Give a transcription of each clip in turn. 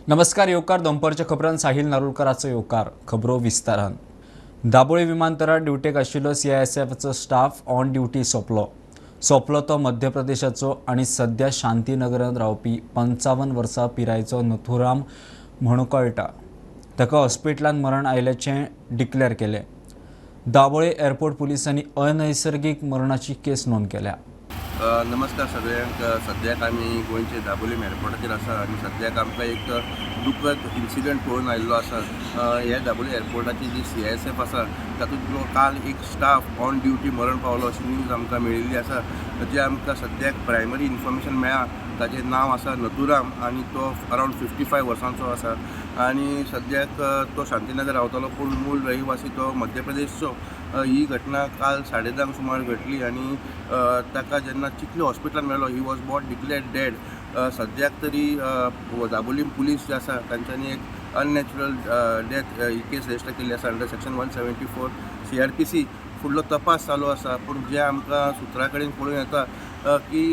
नमस्कार येवकार दनपारच्या खबरान साहिल नारुलकराचो येवकार खबरो विस्तारान। दाबोळे विमानतळार ड्युटेक आशिल्लो CISFचो स्टाफ ऑन ड्युटी सोंपलो तो मध्य प्रदेशाचो आनी सध्या शांतीनगरांत रावपी 55 वर्सां पिरायेचो नथुराम म्हणून कळटा। ताका हॉस्पिटलांत मरण आयिल्ल्याचें डिक्लेअर केलें। दाबोळे एअरपोर्ट पुलिसांनी अनैसर्गिक मरणाची केस नोंद केल्या। नमस्कार सगळ्यांक। सद्याक आमी गोंयचे दाबोळे एअरपोर्टाचेर आसा आनी सद्याक आमकां एक दुखद इन्सिडंट पळोवन आयिल्लो आसा। ह्या दाबोळे एअरपोर्टाची जी CISF आसा तातूंतलो काल एक स्टाफ ऑन ड्युटी मरण पावलो अशी न्यूज आमकां मेळिल्ली आसा। जे आमकां सद्याक प्रायमरी इन्फॉर्मेशन मेळ्ळा ताचें नांव आसा नथुराम आनी तो अरावंड 55 वर्सांचो आसा आनी सद्याक तो शांतीनगर रावतालो पूण मूळ रहिवासी तो मध्य प्रदेशचो। ही घटना काल 10:30 सुमार घडली आनी ताका जेन्ना चिखली हॉस्पिटलांत मेळ्ळो he was not declared dead. सद्याक तरी दाबोळी पुलीस जे आसा तांच्यांनी एक अननॅचरल डेथ ही केस रजिस्टर केल्ली आसा अंडर सेक्शन 174 CRPC। फुडलो तपास चालू आसा पूण जे आमकां सुत्रा कडेन पळोवन येता की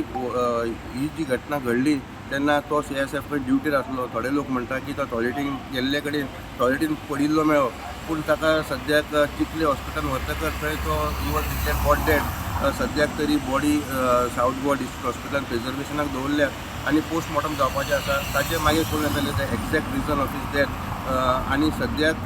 ही जी घटना घडली तेन्ना तो CISF कडेन ड्युटीर आसलो। थोडे लोक म्हणटा की तो टॉयलेटीन गेल्ले कडेन टॉयलेटीन पडिल्लो मेळ्ळो पूण ताका सद्याक चिखली हॉस्पिटलांत व्हरतकच थंय तो he was declared spot dead. सद्याक तरी बॉडी सावथ गोवा डिस्ट्रिक्ट हॉस्पिटलांत प्रिजर्वेशनाक दवरल्या आनी पोस्टमॉर्टम जावपाचें आसा। ताचे मागीर पळोवन येतलें तें exact reason of his death आनी सद्याक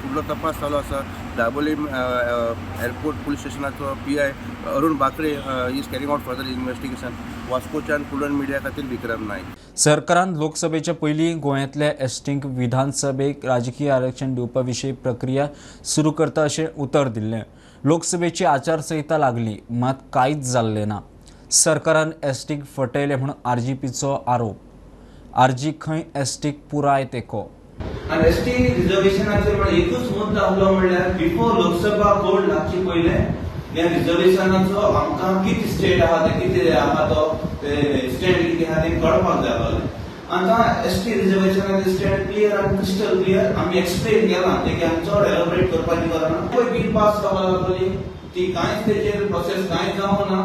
फुडलो तपास चालू आसा। दाबोळे एअरपोर्ट पुलीस स्टेशनाचो PI Arun Bakre is carrying out further investigation. वास्कोच्यान पुलन मिडिया खातीर विक्रम नायक। सरकारान लोकसभेच्या पयलीं गोंयांतल्या एसटींक विधानसभेक राजकीय आरक्षण दिवपा विशीं प्रक्रिया सुरू करता अशें उतर दिल्लें। लोकसभेची आचारसंहिता लागली मात कांयच जाल्लें ना। सरकारान एसटीक फटयले म्हणून RGPचो आरोप। RG खंय एसटीक पुराय तेंको। आणि एसटी रिझर्वेशनाचेर पण एकूच मुद्दो आसलो म्हणल्यार बिफोर लोकसभा कोड लागची पयले ह्या रिझर्वेशनाचो आमकां कितें स्टेट आहा ते कितें आहा तो स्टेट कितें आहा तें कळपाक जाय आसलें। आतां एसटी रिझर्वेशनाचें स्टेट क्लियर आनी क्रिस्टल क्लियर आमी एक्सप्लेन केलां तें आमी चड एलोबरेट करपाची गरज ना। पळय बील पास जावपाक लागली ती कांयच तेचेर प्रोसेस कांयच जावंक ना।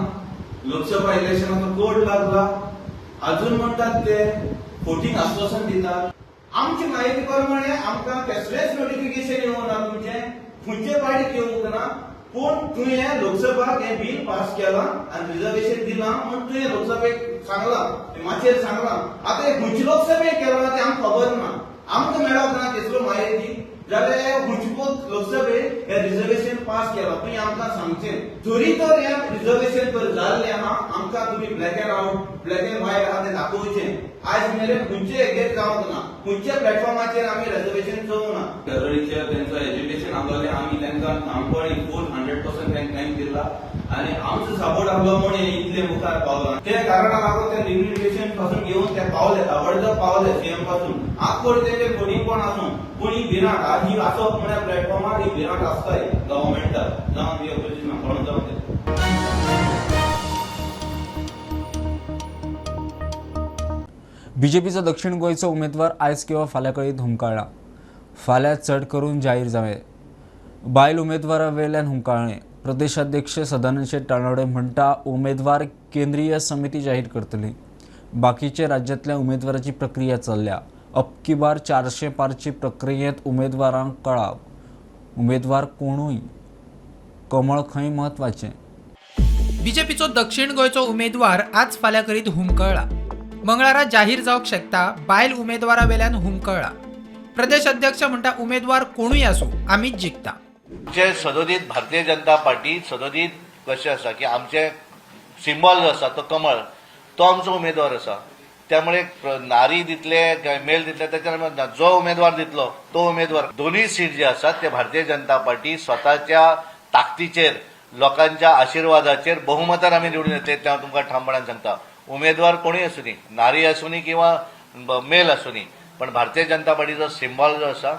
लोकसभा इलेक्शनाचो कोड लागला अजून म्हणटात ते वोटींग आश्वासन दितात। आमची माहिती प्रमाणे आमकां कसलेच नोटिफिकेशन येवंक ना तुमचे खंयचे पार्टीक येवंक ना पूण तुवें लोकसभाक हें बील पास केलां आनी रिझर्वेशन दिलां म्हूण तुवें लोकसभेक सांगलां माचयेर सांगलां। आतां हें खंयचे लोकसभेक केलां तें आमकां खबर ना आमकां मेळप ना तेचो म्हायती जाल्यार खंयचे लोकसभेक हें रिझर्वेशन पास केलां तुवें आमकां सांगचें। जरी तर हें रिझर्वेशन तर जाल्लें आहा आमकां तुमी ब्लॅक एंड व्हायट आहा तें दाखोवचें। आज मेरेन खंयचे हेजेर जावंक ना खंयच्या प्लॅटफॉर्माचेर आमी रिझर्वेशन चोवंक ना। फेब्रुवारीचेर तेंचो एज्युकेशन आसलें आमी तांकां काणकोणी फूल 100% तांकां टायम दिला आनी आमचो सपोर्ट आसलो म्हूण इतले मुखार पावला। त्या कारणाक लागून ते रिम्युनिकेशन पासून घेवन ते पावले ताबडतोब पावले CM पासून। आज कोण तेचेर कोणी पण आसूं पूण ही भिरांत आज ही आसप म्हळ्यार प्लॅटफॉर्मार ही भिरांत आसताय गव्हर्मेंटाक जावं ती ऑपोजिशनाक कोण जावं ते। BJPचो दक्षिण गोंयचो उमेदवार आयज किंवा फाल्यां कळीत हुमकळ्ळा। फाल्यां चड करून जाहीर जावे। बायल उमेदवारा वयल्यान हुमकळ्ळें। प्रदेशाध्यक्ष सदानंद शेट टाळोडे म्हणटा उमेदवार केंद्रीय समिती जाहीर करतली। बाकीचे राज्यांतल्या उमेदवाराची प्रक्रिया चल्ल्या। अबकी बार 400 पारची प्रक्रियेंत उमेदवारांक कळाव। उमेदवार कोणूय कमळ खंय म्हत्वाचें। बीजेपीचो दक्षिण गोंयचो उमेदवार आज फाल्यां करीत हुमकळ्ळा। मंगळारा जाहीर जावंक शकता बायल उमेदवारा वयल्यान हुमकळ्ळा। प्रदेश अध्यक्ष म्हणटा उमेदवार कोणूय आसूं आमीच जिखता। जे सदोदीत भारतीय जनता पार्टी सदोदीत कशें आसा की आमचे सिंबॉल जो आसा तो कमळ तो आमचो उमेदवार आसा। त्यामुळे नारी दितले काय मेल दितले त्याच्या जो उमेदवार दितलो तो उमेदवार दोन्ही सीट जे आसात ते भारतीय जनता पार्टी स्वताच्या ताकदीचेर लोकांच्या आशीर्वादाचेर बहुमतान आमी निवडून येतले ते हांव तुमकां ठामपणान सांगता। उमेदवार कोणूय आसूं दी नारी आसूं दी किंवा मेल आसूं दी पण भारतीय जनता पार्टीचो सिंबॉल जो आसा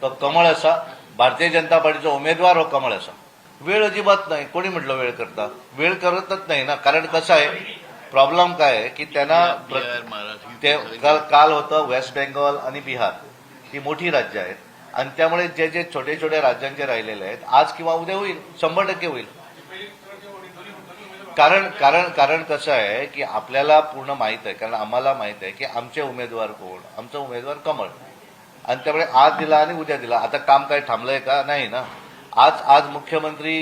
तो कमळ आसा। भारतीय जनता पार्टीचो उमेदवार हो कमळ आसा। वेळ अजिबात नाही कोणी म्हटलं वेळ करता वेळ करतच नाही ना। कारण कसं आहे प्रॉब्लेम काय आहे की त्यांना ते काल होतं वेस्ट बेंगॉल आणि बिहार ही मोठी राज्य आहेत आणि त्यामुळे जे जे छोटे छोटे राज्यांचे राहिलेले आहेत आज किंवा उद्या होईल 100% होईल। कारण कसं आहे की आपल्याला पूर्ण माहीत आहे, कारण आम्हाला माहीत आहे की आमचे उमेदवार कोण, आमचा उमेदवार कमळ, आणि त्यामुळे आज दिला आणि उद्या दिला. आता काम काय थांबलंय का? नाही ना. आज मुख्यमंत्री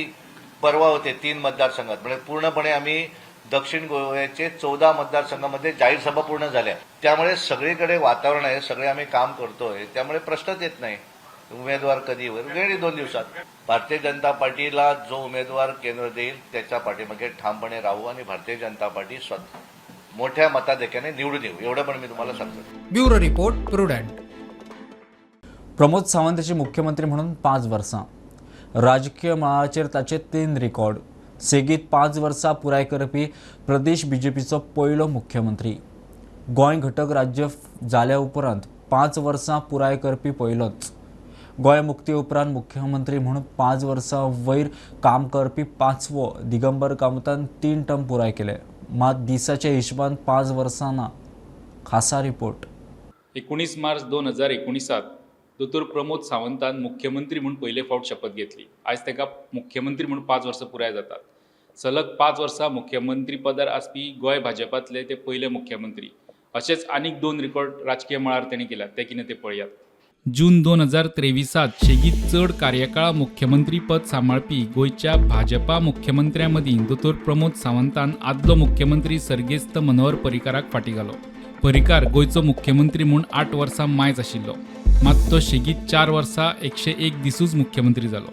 परवा होते 3 मतदारसंघात, म्हणजे पूर्णपणे आम्ही दक्षिण गोव्याचे 14 मतदारसंघामध्ये जाहीर सभा पूर्ण झाल्या. त्यामुळे सगळीकडे वातावरण आहे, सगळे आम्ही काम करतोय, त्यामुळे प्रश्नच येत नाही उमेदवार कधी वेळ 2 दिवसात. भारतीय जनता पार्टीला जो उमेदवार केंद्र देईल त्याच्या पाठीमागे ठामपणे राहू आणि भारतीय जनता पार्टी मोठ्या मताधिक्याने निवडून येऊ, एवढं पण मी तुम्हाला सांगतो. Bureau report Prudent. प्रमोद सावंतचे मुख्यमंत्री म्हणून 5 वर्सां. राजकीय मळाचेर ताचे 3 रिकॉर्ड. सेगीत 5 वर्सां पुराय करपी प्रदेश बीजेपीचो पयलो मुख्यमंत्री. गोंय घटक राज्य जाल्या उपरांत 5 वर्सां पुराय करपी पयलोच. गोंय मुक्ती उपरांत मुख्यमंत्री म्हणून 5 वर्सां वयर काम करपी 5वो दिगंबर कामतान 3 टर्म पुराय केले. मात दिसाच्या हिशोबान 5 वर्सां ना. खासा रिपोर्ट. 19 मार्च 2019 दोतोर प्रमोद सावंतान मुख्यमंत्री म्हणून पयले फावट शपथ घेतली. आयज ताका मुख्यमंत्री म्हणून 5 वर्सां पुराय जातात. सलग 5 वर्सां मुख्यमंत्री पदार आसपी गोंय भाजपांतले ते पयले मुख्यमंत्री. अशेच आनीक 2 रिकॉर्ड राजकीय मळार तेणी केल्यात, ते कितें ते पळयात. जून 2023 शेगीत चड कार्यकाळ मुख्यमंत्री पद सांबाळपी गोंयच्या भाजपा मुख्यमंत्र्यां मदीं दोतोर प्रमोद सावंतान आदलो मुख्यमंत्री सर्गेस्त मनोहर पर्रीकाराक फाटीं घालो. पर्रीकार गोंयचो मुख्यमंत्री म्हूण 8 वर्सां मायज आशिल्लो, मात तो शेगीत 4 वर्सां 101 दिसूच मुख्यमंत्री जालो.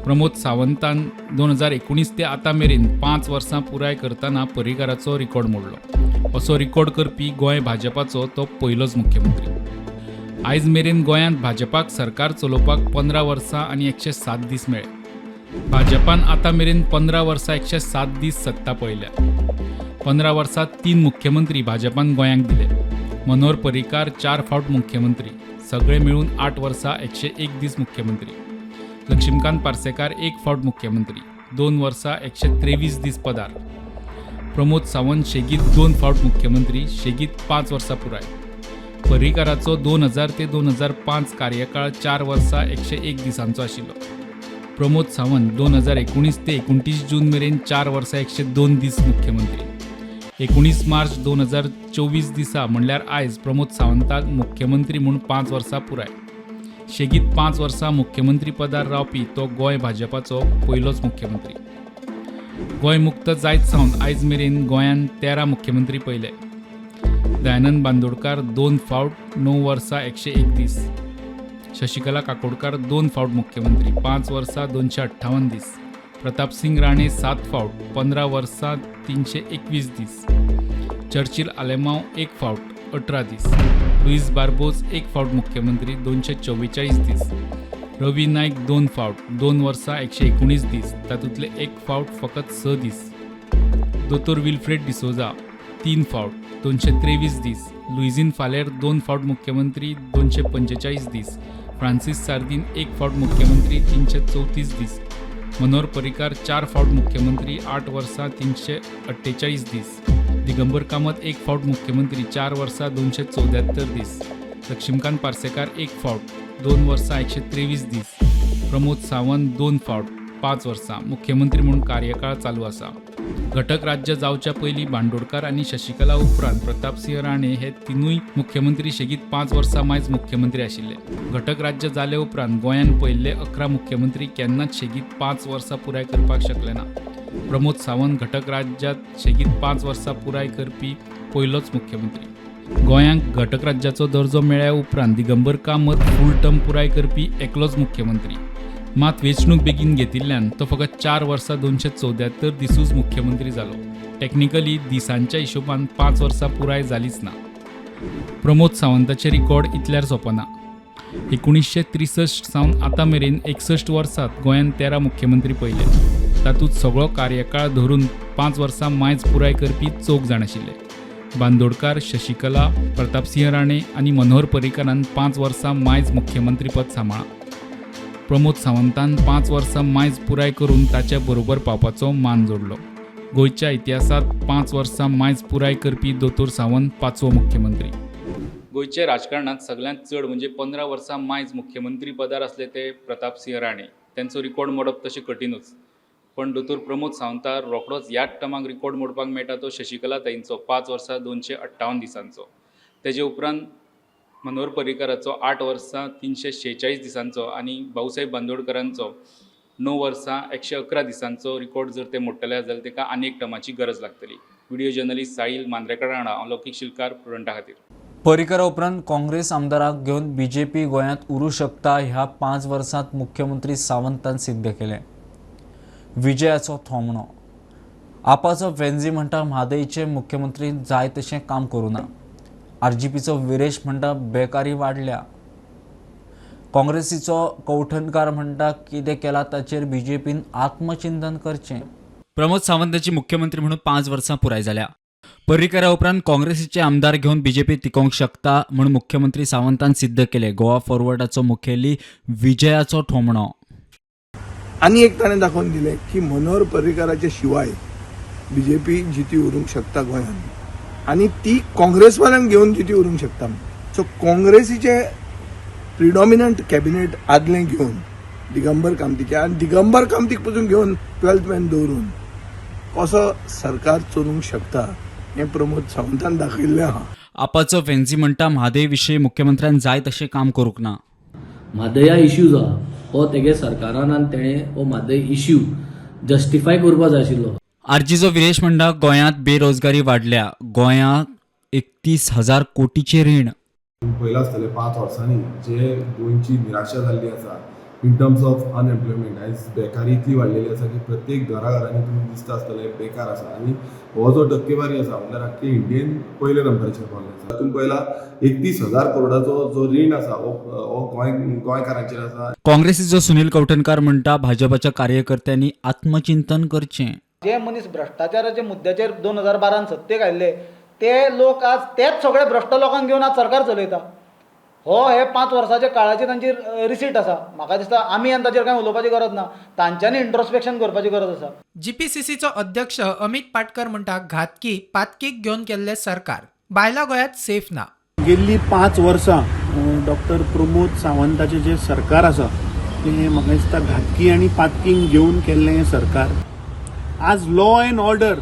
प्रमोद सावंतान 2019 ते आतां मेरेन 5 वर्सां पुराय करतना पर्रीकाराचो रिकॉर्ड मोडलो. असो रिकॉर्ड करपी गोंय भाजपाचो तो पयलोच मुख्यमंत्री. आयज मेरेन गोंयांत भाजपाक सरकार चलोवपाक 15 वर्सां आनी 107 दीस मेळ्ळे. भाजपान आतां मेरेन 15 वर्सां 107 दीस सत्ता पळयल्या. 15 वर्सांत 3 मुख्यमंत्री भाजपान गोंयांक दिले. मनोहर पर्रीकार 4 फावट मुख्यमंत्री, सगळे मेळून 8 वर्सां 101 दीस मुख्यमंत्री. लक्ष्मीकांत पार्सेकार 1 फावट मुख्यमंत्री, 2 वर्सां 123 दीस पदार. प्रमोद सावंत शेगीत 2 फावट मुख्यमंत्री, शेगीत 5 वर्सां पुराय. पर्रीकाराचो 2000 ते 2005 कार्यकाळ 4 वर्सां 101 दिसांचो आशिल्लो. प्रमोद सावंत 2019 ते 29 जून मेरेन 4 वर्सां 102 दीस मुख्यमंत्री. 19 मार्च 2024 दिसा म्हणल्यार आयज प्रमोद सावंताक मुख्यमंत्री म्हणून 5 वर्सां पुराय. शेगीत 5 वर्सां मुख्यमंत्री पदार रावपी तो गोंय भाजपाचो पयलोच मुख्यमंत्री. गोंय मुक्त जायत सावन आयज मेरेन गोंयांत 13 मुख्यमंत्री पयले. दयानंद बांदोडकार 2 फावट 9 वर्सां 101 दीस. शशिकला काकोडकार 2 फावट मुख्यमंत्री, 5 वर्सां 258 दीस. प्रताप सिंग राणे 7 फावट 15 वर्सां 321 दीस. चर्चिल आलेमांव 1 फावट 18 दीस. लुईस बार्बोस 1 फावट मुख्यमंत्री 244 दीस. रवी नाईक 2 फावट 2 वर्सां 119 दीस, तातूंतले 1 फावट फकत 6 दीस. दोतोर विल्फ्रेड डिसोजा 3 फावट 223 दीस. लुईझीन फालेर 2 फावट मुख्यमंत्री 245 दीस. फ्रांसीस सार्दीन 1 फावट मुख्यमंत्री 334 दीस. मनोहर पर्रीकार 4 फावट मुख्यमंत्री 8 वर्सां 348 दीस. दिगंबर कामत 1 फावट मुख्यमंत्री 4 वर्सां 274 दीस. लक्ष्मीकांत पार्सेकार 1 फावट 2 वर्सां 123 दीस. प्रमोद सावंत 2 फावट 5 वर्सां मुख्यमंत्री म्हणून कार्यकाळ चालू आसा. घटक राज्य जावच्या पयलीं बांदोडकार आनी शशिकला उपरांत प्रतापसिंह राणे हे तिनूय मुख्यमंत्री शेगीत 5 वर्सां मायज मुख्यमंत्री आशिल्ले. घटक राज्य जाले उपरांत गोंयांत पयले 11 मुख्यमंत्री केन्नाच शेगीत 5 वर्सां पुराय करपाक शकले ना. प्रमोद सावंत घटक राज्यांत शेगीत 5 वर्सां पुराय करपी पयलोच मुख्यमंत्री. गोंयांक घटक राज्याचो दर्जो मेळ्ळ्या उपरांत दिगंबर कामत फूल टर्म पुराय करपी एकलोच मुख्यमंत्री. मात वेंचणूक बेगीन घेतिल्ल्यान तो फकत 4 वर्सां 274 दिसूच मुख्यमंत्री जालो. टेक्निकली दिसांच्या हिशोबान 5 वर्सां पुराय जालीच ना. प्रमोद सावंताचे रिकॉर्ड इतल्यार सोंपना. 1963 सावन आतां मेरेन 61 वर्सांत गोंयांत 13 मुख्यमंत्री पयले. तातूंत सगळो कार्यकाळ धरून 5 वर्सां मायज पुराय करपी 4 जाण आशिल्ले. बांदोडकार, शशिकला, प्रतापसिंह राणे आनी मनोहर पर्रीकारान 5 वर्सां मायज मुख्यमंत्री पद सांबाळ्ळां. प्रमोद सावंतान 5 वर्सां मायज पुराय करून ताच्या बरोबर पावपाचो मान जोडलो. गोंयच्या इतिहासांत 5 वर्सां मायज पुराय करपी दोतोर सावंत 5वो मुख्यमंत्री. गोंयच्या राजकारणांत सगळ्यांत चड म्हणजे 15 वर्सां मायज मुख्यमंत्री पदार आसले ते प्रतापसिंह राणे. तांचो रिकॉर्ड मोडप तशें कठीणूच. पण दोतोर प्रमोद सावंताक रोखडोच ह्याच टर्माक रिकॉर्ड मोडपाक मेळटा तो शशिकला ताईंचो 5 वर्सां 258 दिसांचो. तेजे उपरांत मनोहर पर्रीकाराचो 8 वर्सां 346 दिसांचो आनी भाऊसाहेब बांदोडकरांचो 9 वर्सां 111 दिसांचो रिकॉर्ड जर ते मोडटले जाल्यार ताका आनी एक टर्माची गरज लागतली. व्हिडिओ जर्नलिस्ट साहिल मांद्रेकार राणा, अलौकिक शिलकार, प्रुडंटा खातीर. पर्रीकरा उपरांत काँग्रेस आमदाराक घेवन बीजेपी गोंयांत उरूं शकता ह्या 5 वर्सांत मुख्यमंत्री सावंतान सिद्ध केलें. विजयाचो थोमणो. आपाचो वेंझी म्हणटा म्हादयचे मुख्यमंत्री जाय तशें काम करूं ना. आरजीपीचो विरेश म्हणटा बेकारी वाडल्या. काँग्रेसीचो कौठणकार म्हणटा कितें केलां ताचेर बीजेपीन आत्मचिंतन करचें. प्रमोद सावंताची मुख्यमंत्री म्हणून 5 वर्सां पुराय जाल्या. पर्रीकरा उपरांत काँग्रेसीचे आमदार घेवन बीजेपी टिकोवंक शकता म्हूण मुख्यमंत्री सावंतान सिद्ध केले. गोवा फॉरवर्डाचो मुखेली विजयाचो थोमणो. आनी एक ताणें दाखोवन दिलें की मनोहर पर्रीकाराचे शिवाय बीजेपी जिती उरूंक शकता गोंयांत आनी ती काँग्रेसवाल्यांक घेवन जिती उरूंक शकता. सो काँग्रेसीचे प्रिडॉमिनंट कॅबिनेट आदलें घेवन दिगंबर कामतीचे आनी दिगंबर कामतीक पसून घेवन 12th मॅन दवरून कसो सरकार चलूंक शकता हें प्रमोद सावंतान दाखयल्लें आहा. आपाचो वेंझी म्हणटा म्हादय विशीं मुख्यमंत्र्यान जाय तशें काम करूंक ना. म्हादया इश्यू जो आहा हो तेगे सरकारान आनी तेणें हो म्हादय इश्यू जस्टिफाय करपा जाय आशिल्लो. आरजीचो विरेश म्हणटा गोंयांत बेरोजगारी वाडल्या. गोंयांत 31,000 कोटीचें रीण. पयला आसतले 5 वर्सांनी जे गोंयची निराशा जाल्ली आसा इन टर्म्स ऑफ अनएम्प्लॉयमेंट. आयज बेकारी इतली वाडलेली आसा की प्रत्येक घराघरांनी तुमकां दिसता आसतलें बेकार आसा आनी हो जो टक्केवारी आसा म्हणल्यार आख्खे इंडियेन पयले नंबराचेर पावले आसा. तातूंत पयला 31,000 करोडाचो जो रीण आसा हो गोंयकारांचेर आसा. काँग्रेसीचो सुनील कौठणकार म्हणटा भाजपाच्या कार्यकर्त्यांनी आत्मचिंतन करचें. जे मनीस भ्रष्टाचाराच्या मुद्द्याचेर 2012 सत्तेक आयिल्ले ते लोक आज तेच सगळे भ्रष्ट लोकांक घेवन आज सरकार चलयता. हे 5 वर्साच्या काळाची तांची रिसीट आसा. म्हाका दिसता आमी आनी ताचेर कांय उलोवपाची गरज ना, तांच्यांनी इंट्रोस्पेक्शन करपाची गरज आसा. जीपीसीसीचो अध्यक्ष अमित पाटकर म्हणटा घातकी पातकीक घेवन केल्ले सरकार बायलां गोंयांत सेफ ना. गेल्ली 5 वर्सां डॉक्टर प्रमोद सावंताचें जें सरकार आसा तें म्हाका दिसता घातकी आनी पातकीक घेवन केल्लें सरकार. आज लॉ एंड ऑर्डर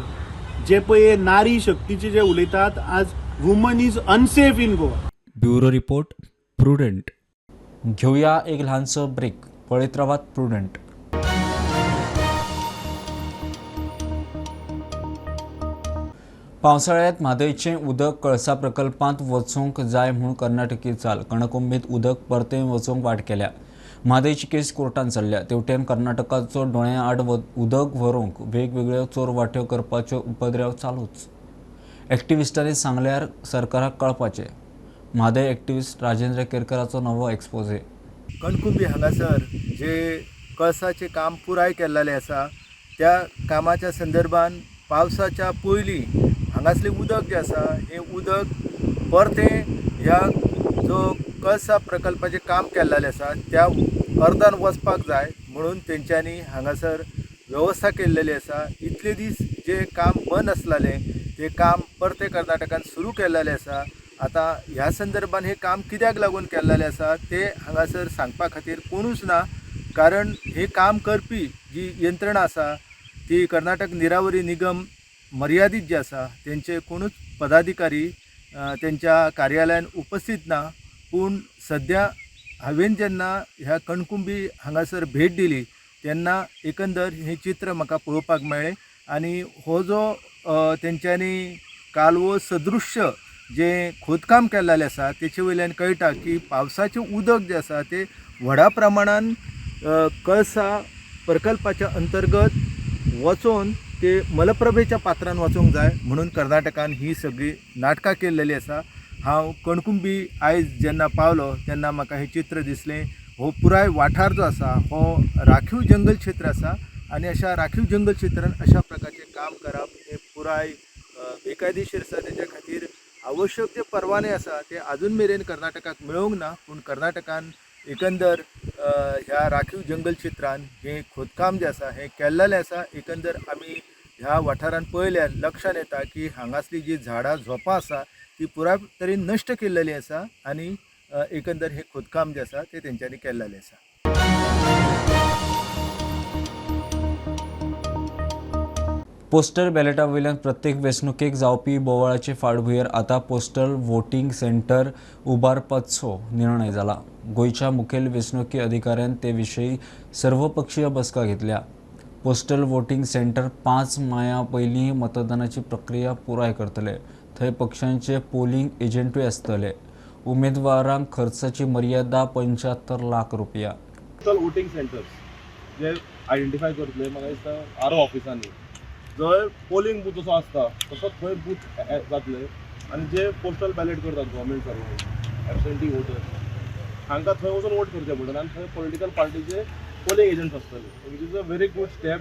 जे पळय नारी शक्तीचे जे उलयतात, आज woman is unsafe in Goa. Bureau report prudent. घेऊया एक ल्हानसो ब्रेक. पळयत रावात प्रुडंट. पावसाळ्यात म्हादयचें उदक कळसा प्रकल्पांत वचूंक जाय म्हूण कर्नाटकी चाल. कणकुंबीत उदक परते वचूंक वाट केल्या. म्हादयची केस कोर्टात चल्ल्या. तेवटेन कर्नाटकाचो दोळ्यां आड उदक व्हरूंक वेगवेगळ्यो चोर वाट्यो करपाच्यो उपद्रव चालूच. एक्टिविस्टांनी सांगल्यार सरकाराक कळपाचें. म्हादय एक्टिविस्ट राजेंद्र केरकराचो नवो एक्सपोजे. कणकुंबी हांगासर जे कळसाचें काम पुराय केल्लेलें आसा त्या कामाच्या संदर्भान पावसाच्या पयलीं हांगासलें उदक जें आसा हें उदक परतें ह्या जो कळसा प्रकल्पाचें काम केल्लेलें आसा त्या अर्दान वचपाक जाय म्हणून तेंच्यांनी हांगासर वेवस्था केल्लेली आसा. इतले दीस जे काम बंद आसलेलें तें काम परतें कर्नाटकान सुरू केल्लेलें आसा. आतां ह्या संदर्भान हें काम कित्याक लागून केल्लेलें आसा तें हांगासर सांगपा खातीर कोणूच ना. कारण हें काम करपी जी यंत्रणा आसा ती कर्नाटक निरावरी निगम मर्यादीत जे आसा तेंचे कोणूच पदाधिकारी तेंच्या कार्यालयान उपस्थित ना. पूण सद्या हांवें जेन्ना ह्या कणकुंबी हांगासर भेट दिली तेन्ना एकंदर हें चित्र म्हाका पळोवपाक मेळ्ळें आनी हो जो तेंच्यांनी कालवो सदृश्य जें खोदकाम केल्लेलें आसा तेचे वयल्यान कळटा की पावसाचें उदक जें आसा तें व्हडा प्रमाणान कळसा प्रकल्पाच्या अंतर्गत वचून ते मलप्रभेच्या पात्रान वचूंक जाय म्हणून कर्नाटकान ही सगळी नाटकां केल्लेली आसा. हांव कणकुंबी आयज जेन्ना पावलो तेन्ना म्हाका हें चित्र दिसलें. हो पुराय वाठार जो आसा हो राखीव जंगल क्षेत्र आसा आनी अशा राखीव जंगल क्षेत्रान अशा प्रकारचें काम करप हें पुराय बेकायदेशीर आसा. तेच्या खातीर आवश्यक जे परवाने आसा ते अजून मेरेन कर्नाटकाक मेळोंक ना. पूण कर्नाटकान एकंदर ह्या राखीव जंगल क्षेत्रान हें खोदकाम जें आसा हें केल्लेलें आसा. एकंदर आमी ह्या वाठारान पळयल्यार लक्षान येता की हांगासली जी झाडां झोपां आसा ती पुराय तरेन नश्ट केल्लेली आसा आनी एकंदर हें खोदकाम जें आसा तें तेंच्यांनी केल्लेलें आसा. पोस्टल बॅलेटा वयल्यान प्रत्येक वेंचणुकेक जावपी बोवाळाचे फाटभुंयेर आतां पोस्टल वोटींग सेंटर उबारपाचो निर्णय जाला. गोंयच्या मुखेल वेंचणुकी अधिकाऱ्यान ते विशीं सर्वपक्षीय बसका घेतल्या. पोस्टल वोटींग सेंटर 5 माया पयलीं मतदानाची प्रक्रिया पुराय करतले. थंय पक्षांचे पोलिंग एजंटूय आसतले. उमेदवारांक खर्चाची मर्यादा 75 लाख रुपया. पोस्टल वोटींग सेंटर्स जे आयडेंटिफाय करतले म्हाका दिसता आरो ऑफिसांनी जंय पोलिंग बूथ असो आसता तसो थंय बूथ जातले आनी जे पोस्टल बॅलेट करतात गव्हर्मेंट सर्वंट एबसेंटी वोटर हांकां थंय वचून वोट करचे पडटले आनी थंय पॉलिटिकल पार्टीचे पोलिंग एजंट्स आसतले. Which is a very good step.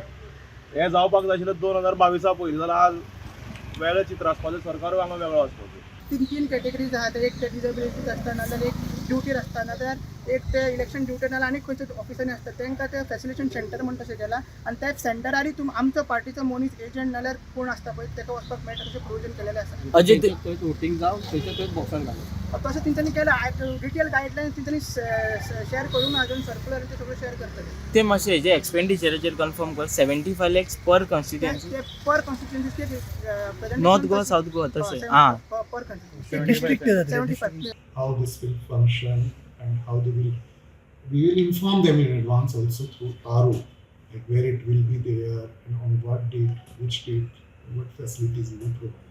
हें जावपाक जाय आशिल्लें 2022 पयलीं जाल्यार आज वेगळें चित्र आसपाचें. सरकारूय हांगा वेगळो आसपाचो. तीन कॅटेगरीज आहात. एक ते डिसेबिलिटीज आसता नाजाल्यार एक ड्युटीर आसता नाजाल्यार एक ते इलेक्शन ड्युटी नाजाल्यार आनी खंयच्या ऑफिसांनी आसता तांकां ते फॅसिलिटेशन सेंटर म्हण तशें केला आनी त्या सेंटरारी आमचो पार्टीचो मनीस एजंट नाजाल्यार कोण आसता पळय ताका वचपाक मेळटा तशें प्रोविजन केलेलें आसा. अजित वोटींग जावन थंयच्या बॉक्सान घालप तशें तेंच्यांनी केलां. डिटेल गायडलायन्स तेंच्यांनी शेअर करून अजून सर्क्युलर ते सगळें शेअर करतले. ते मातशें हेजे एक्सपेंडिचराचेर कन्फर्म कर. 75 lakhs per constituency. Per constituency north Goa south Goa तशें हां per constituency 75. How this will function and how they will, we will inform them in advance also through RO, like where it will be there and on what date, which date, what facilities we will provide.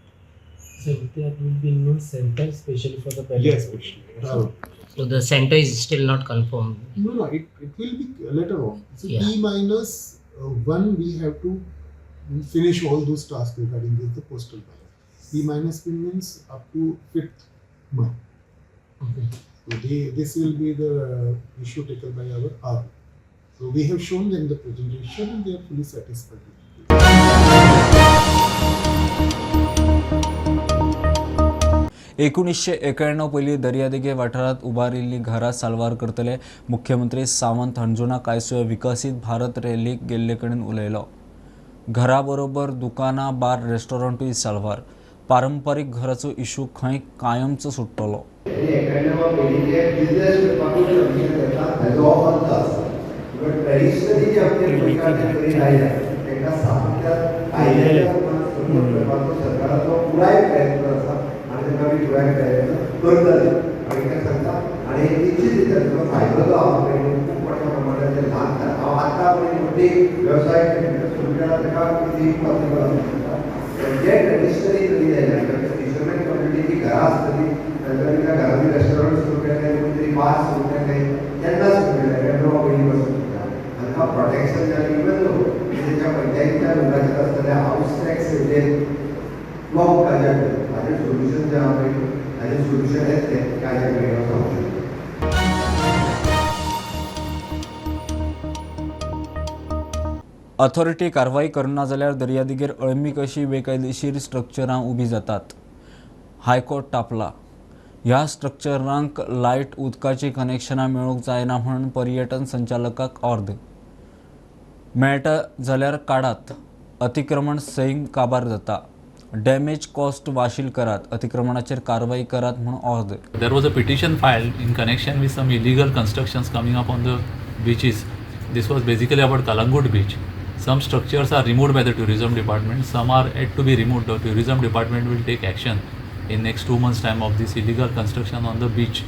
So that will be new center specially for the ballot. Yes, especially RO. So the center is still not confirmed. No, it will be later on. So Yeah. T-1 we have to finish all those tasks regarding the postal ballot. T-1 means up to 5th month. Okay. So this will be the issue taken by our RO. So we have shown them the presentation and they are fully satisfied with it. 1991 पयलीं दर्यादेगे वाठारांत उबारिल्लीं घरां साल्वार करतले. मुख्यमंत्री सावंत हांजोणा कांयसो विकसीत भारत रॅलीक गेल्ले कडेन उलयलो. घरा बरोबर दुकानां बार रेस्टॉरंटूय साल्वार. पारंपारीक घराचो इशू खंय कायमचो सुट्टलो. जे ट्रेडिशनली फिशरमॅन कम्युनिटीची घरां आसतली त्या घरांनी रेस्टॉरंट सुरू केले तरी बार सुरू केले तेन्ना सुरू केले नो पयलीं पासून हांकां प्रोटेक्शन जालें. इवन दो तेच्या पंचायतीच्या रुलाचेर आसतले हाऊस टॅक्स हेजेर ब्लॉक काज्या हाजेर सोल्युशन जें आहा पळय हाजेर सोल्युशन येतलें काज्या कडेन जावंक शकता. ऑथॉरिटी कारवाई करना जाल्यार दर्यादेगेर अळमी कशी बेकायदेशीर स्ट्रक्चरां उबी जातात. हायकोर्ट तापला. ह्या स्ट्रक्चरांक लायट उदकाची कनेक्शनां मेळूंक जायना म्हणून पर्यटन संचालकाक अर्द. मेळटा जाल्यार काडात. अतिक्रमण सैम काबार जाता. डॅमेज कॉस्ट वाशील करात. अतिक्रमणाचेर कारवाई करात म्हणून अर्द. There was a petition filed in connection with some illegal constructions coming up on the beaches. This was basically about Kalangut beach. Some structures are removed by the tourism department. Some are yet to be removed. The tourism department will take action in next 2 months' time of this illegal construction on the beach.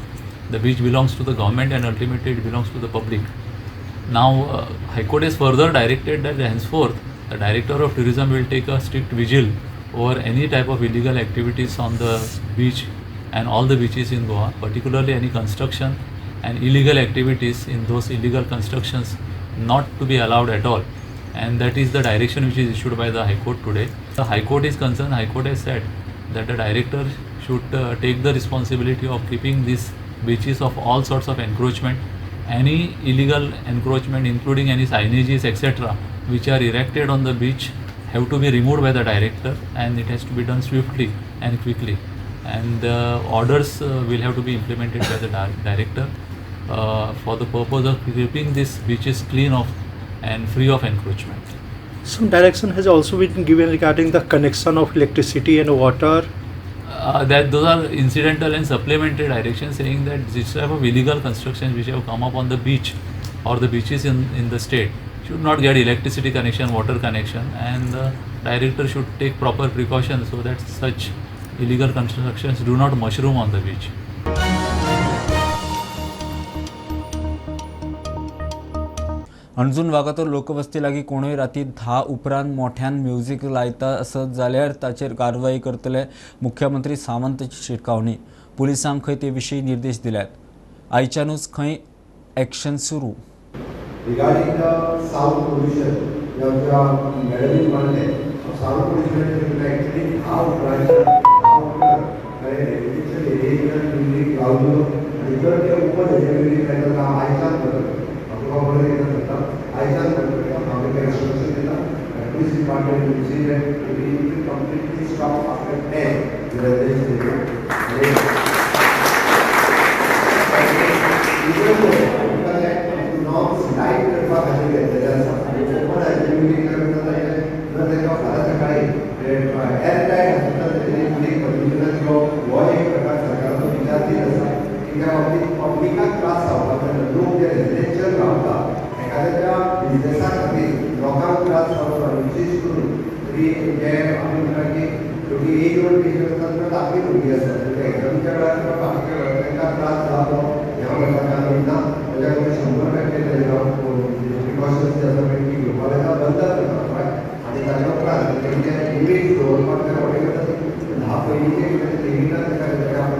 The beach belongs to the government and ultimately it belongs to the public. Now, High Court has further directed that henceforth the Director of Tourism will take a strict vigil over any type of illegal activities on the beach and all the beaches in Goa, particularly any construction and illegal activities in those illegal constructions not to be allowed at all. And that is the direction which is issued by the High Court today. The High Court is concerned, High Court has said that the director should take the responsibility of keeping these beaches of all sorts of encroachment. Any illegal encroachment including any signages etc. which are erected on the beach have to be removed by the director and it has to be done swiftly and quickly. And orders will have to be implemented by the director for the purpose of keeping these beaches clean of and free of encroachment. Some direction has also been given regarding the connection of electricity and water. That those are incidental and supplementary directions saying that this type of illegal constructions which have come up on the beach or the beaches in the state should not get electricity connection, water connection, and the director should take proper precautions so that such illegal constructions do not mushroom on the beach. अणजून Vagator लोकवस्ती लागीं कोणूय राती 10 उपरांत मोठ्यान music लायता आसत जाल्यार ताचेर कारवाई करतले मुख्यमंत्री सावंतची शिटकावणी. पुलिसांक खंय ते विशीं निर्देश दिल्यात. आयच्यानूच खंय एक्शन सुरू. Regarding the sound pollution, madam म्हणले sound pollution actually how residential area music लावलो आणि जर ते ऊपर म्युझिक लायता काम आयच्यान करता आयच्यान करता आम्ही काही इन्स्ट्रक्शन दिला police department will completely stop after 10 residential area. Light करपा खातीर घेतलेले आसा आनी ओपन ॲक्टिविटी करता जर ताका फाल्यां सकाळी एअर टायट आसता तेजेर म्युझिक पोल्युशनाक हो एक प्रकार सरकाराचो विचार दीत आसा की त्या बाबतींत पब्लिकाक त्रास जावपाक जायना. लोक जे रेजिडेन्शियल रावता एखाद्याच्या बिजनेसा खातीर लोकांक त्रास जावचो विशेश करून तरी जे आमी म्हणटा की शेवटी एज ओल्ड पेशंट आसता तेन्ना धाकटी भुरगीं आसता एग्जामीच्या वेळार किंवा बाकीच्या वेळार तांकां त्रास जावचो ह्या वर्साच्या ना त्याच्या खातीर 100% प्रिकॉशन्स जे आसा ती घेवपाक जाता बंद करता आनी ताच्या उपरांत तेंचे लिमीट दवरपाक जाय वडे 10 पयलींचे लिमिटान ताका आपण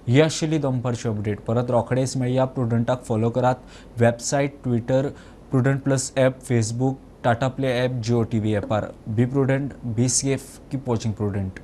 ही आशिल्ली दनपारची अपडेट. परत रोखडेच मेळया. प्रुडंटाक फॉलो करात. Website, Twitter, Prudent plus app, Facebook, Tata Play app, Jio TV ॲपार. Be Prudent, be safe, keep watching prudent.